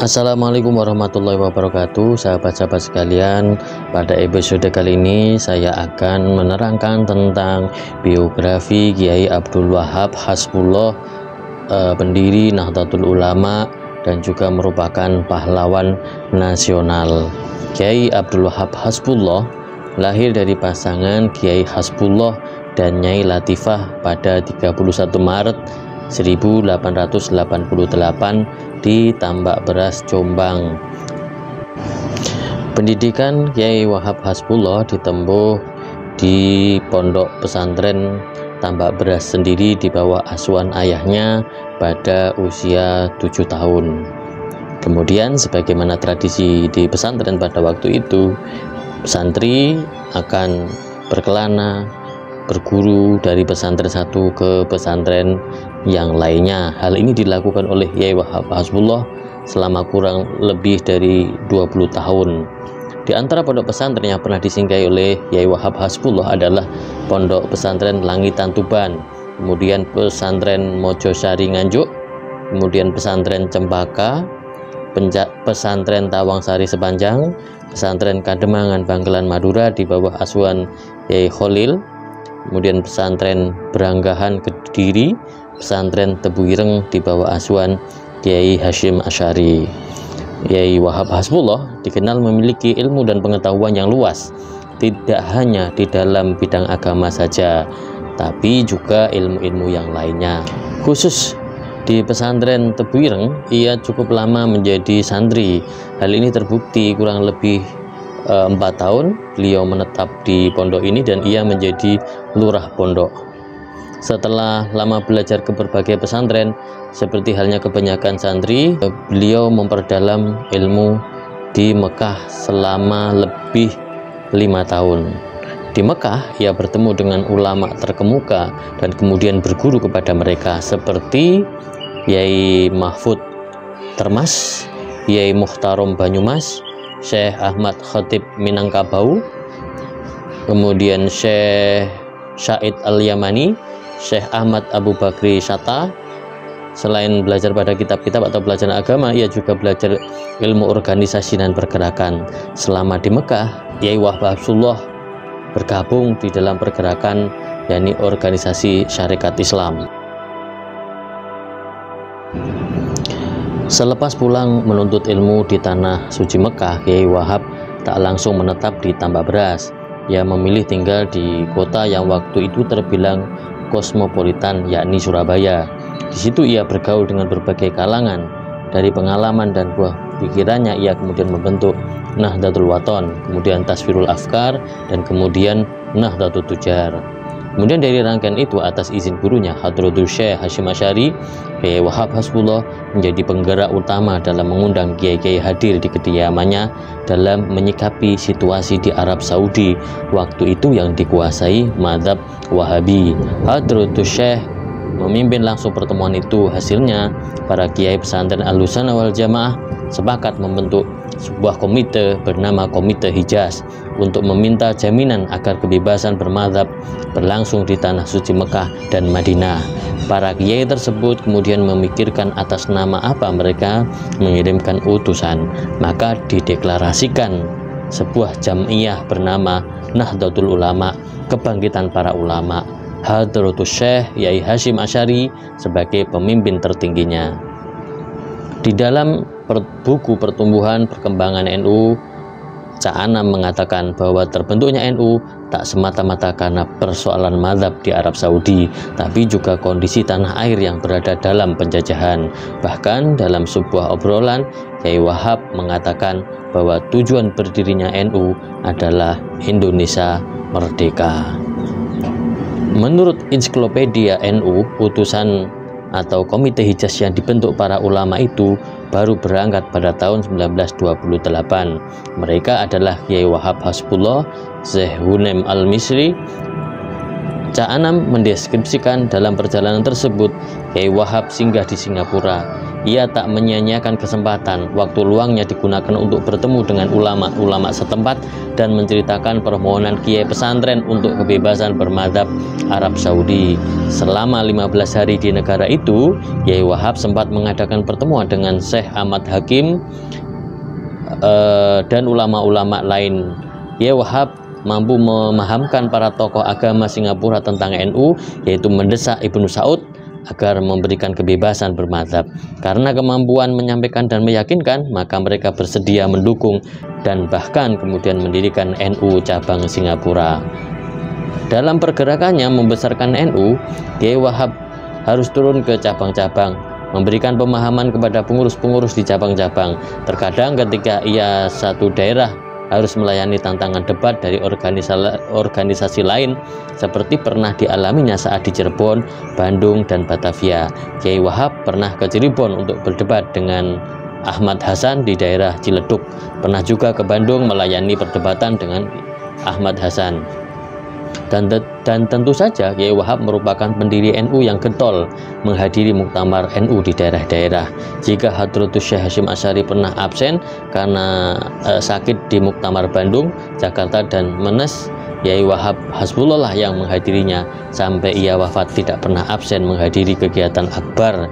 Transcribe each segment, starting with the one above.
Assalamualaikum warahmatullahi wabarakatuh, sahabat-sahabat sekalian. Pada episode kali ini saya akan menerangkan tentang biografi Kiai Abdul Wahab Hasbullah, pendiri Nahdlatul Ulama dan juga merupakan pahlawan nasional. Kiai Abdul Wahab Hasbullah lahir dari pasangan Kiai Hasbullah dan Nyai Latifah pada 31 Maret 1888 di Tambak Beras, Jombang. Pendidikan Kiai Wahab Hasbullah ditempuh di pondok pesantren Tambak Beras sendiri di bawah asuhan ayahnya pada usia 7 tahun. Kemudian sebagaimana tradisi di pesantren pada waktu itu, santri akan berkelana berguru dari pesantren satu ke pesantren yang lainnya. Hal ini dilakukan oleh Kiai Wahab Hasbullah selama kurang lebih dari 20 tahun. Di antara pondok pesantren yang pernah disinggahi oleh Kiai Wahab Hasbullah adalah Pondok Pesantren Langitan Tuban, kemudian Pesantren Mojosari Nganjuk, kemudian Pesantren Cempaka, Pesantren Tawangsari Sepanjang, Pesantren Kademangan Bangkelan Madura di bawah asuhan Kiai Kholil, kemudian Pesantren Beranggahan Kediri, Pesantren Tebuireng di bawah asuhan Kiai Hasyim Asy'ari. Kiai Wahab Hasbullah dikenal memiliki ilmu dan pengetahuan yang luas, tidak hanya di dalam bidang agama saja, tapi juga ilmu-ilmu yang lainnya. Khusus di pesantren Tebuireng, ia cukup lama menjadi santri. Hal ini terbukti kurang lebih 4 tahun beliau menetap di pondok ini dan ia menjadi lurah pondok. Setelah lama belajar ke berbagai pesantren, seperti halnya kebanyakan santri, beliau memperdalam ilmu di Mekah selama lebih 5 tahun. Di Mekah, ia bertemu dengan ulama terkemuka dan kemudian berguru kepada mereka seperti Kiai Mahfud Termas, Kiai Muhtarom Banyumas, Syekh Ahmad Khatib Minangkabau, kemudian Syekh Syahid Al-Yamani, Syekh Ahmad Abu Bakri Shatta. Selain belajar pada kitab-kitab atau belajar agama, ia juga belajar ilmu organisasi dan pergerakan. Selama di Mekah, Kiai Wahab Hasbullah bergabung di dalam pergerakan yakni organisasi Syarikat Islam. Selepas pulang menuntut ilmu di tanah suci Mekah, Kiai Wahab tak langsung menetap di Tambak Beras. Ia memilih tinggal di kota yang waktu itu terbilang kosmopolitan, yakni Surabaya. Di situ ia bergaul dengan berbagai kalangan. Dari pengalaman dan buah pikirannya, ia kemudian membentuk Nahdlatul Wathon, kemudian Tasfirul Afkar, dan kemudian Nahdlatul Tujar. Kemudian dari rangkaian itu, atas izin gurunya Hadratul Syekh Hasyim Asy'ari, Kiai Wahab Hasbullah menjadi penggerak utama dalam mengundang kiai-kiai hadir di kediamannya dalam menyikapi situasi di Arab Saudi waktu itu yang dikuasai mazhab Wahabi. Hadratul Syekh memimpin langsung pertemuan itu. Hasilnya, para kiai pesantren Ahlussunnah wal Jamaah sepakat membentuk sebuah komite bernama Komite Hijaz untuk meminta jaminan agar kebebasan bermadzhab berlangsung di tanah suci Mekah dan Madinah. Para kiai tersebut kemudian memikirkan atas nama apa mereka mengirimkan utusan, maka dideklarasikan sebuah jam'iyah bernama Nahdlatul Ulama, kebangkitan para ulama. Hadratus Syekh Kiai Hasyim Asy'ari sebagai pemimpin tertingginya. Di dalam buku Pertumbuhan Perkembangan NU, Cak Anam mengatakan bahwa terbentuknya NU tak semata-mata karena persoalan mazhab di Arab Saudi, tapi juga kondisi tanah air yang berada dalam penjajahan. Bahkan dalam sebuah obrolan, Kiai Wahab mengatakan bahwa tujuan berdirinya NU adalah Indonesia merdeka. Menurut ensiklopedia NU, utusan atau Komite Hijaz yang dibentuk para ulama itu baru berangkat pada tahun 1928. Mereka adalah Kiai Wahab Hasbullah, Syekh Hunaim Al-Misri. Cak Anam mendeskripsikan dalam perjalanan tersebut, Kiai Wahab singgah di Singapura. ia tak menyia-nyiakan kesempatan. Waktu luangnya digunakan untuk bertemu dengan ulama-ulama setempat dan menceritakan permohonan kiai pesantren untuk kebebasan bermadzhab Arab Saudi. Selama 15 hari di negara itu, Kiai Wahab sempat mengadakan pertemuan dengan Syekh Ahmad Hakim dan ulama-ulama lain. Kiai Wahab mampu memahamkan para tokoh agama Singapura tentang NU, yaitu mendesak Ibnu Saud agar memberikan kebebasan bermadzhab. Karena kemampuan menyampaikan dan meyakinkan, maka mereka bersedia mendukung dan bahkan kemudian mendirikan NU cabang Singapura. Dalam pergerakannya membesarkan NU, Kiai Wahab harus turun ke cabang-cabang, memberikan pemahaman kepada pengurus-pengurus di cabang-cabang. Terkadang ketika ia satu daerah harus melayani tantangan debat dari organisasi lain, seperti pernah dialaminya saat di Cirebon, Bandung, dan Batavia. Kiai Wahab pernah ke Cirebon untuk berdebat dengan Ahmad Hasan di daerah Ciledug. Pernah juga ke Bandung melayani perdebatan dengan Ahmad Hasan. Dan tentu saja Kiai Wahab merupakan pendiri NU yang getol menghadiri muktamar NU di daerah-daerah. Jika Hadratus Syekh Hasyim Asy'ari pernah absen karena sakit di muktamar Bandung, Jakarta, dan Menes, Kiai Wahab Hasbullah yang menghadirinya sampai ia wafat tidak pernah absen menghadiri kegiatan akbar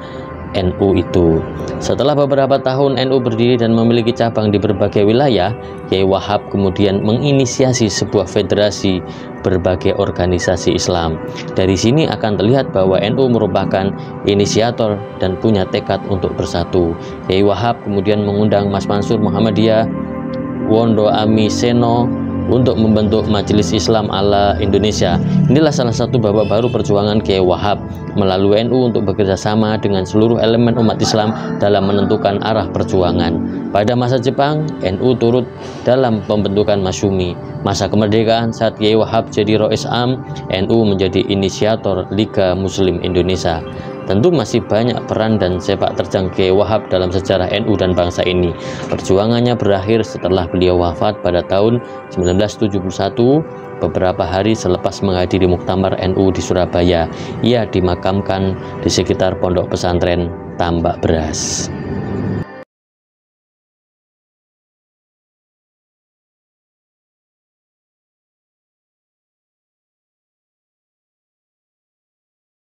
NU itu. Setelah beberapa tahun NU berdiri dan memiliki cabang di berbagai wilayah, Kiai Wahab kemudian menginisiasi sebuah federasi berbagai organisasi Islam. Dari sini akan terlihat bahwa NU merupakan inisiator dan punya tekad untuk bersatu. Kiai Wahab kemudian mengundang Mas Mansur Muhammadiyah, Wondo Ami Seno untuk membentuk Majelis Islam ala Indonesia. Inilah salah satu babak baru perjuangan Kiai Wahab melalui NU untuk bekerja sama dengan seluruh elemen umat Islam dalam menentukan arah perjuangan. Pada masa Jepang, NU turut dalam pembentukan Masyumi. Masa kemerdekaan, saat Kiai Wahab jadi Rois Am, NU menjadi inisiator Liga Muslim Indonesia. Tentu masih banyak peran dan sepak terjang Kiai Wahab dalam sejarah NU dan bangsa ini. Perjuangannya berakhir setelah beliau wafat pada tahun 1971, beberapa hari selepas menghadiri muktamar NU di Surabaya. Ia dimakamkan di sekitar pondok pesantren Tambak Beras.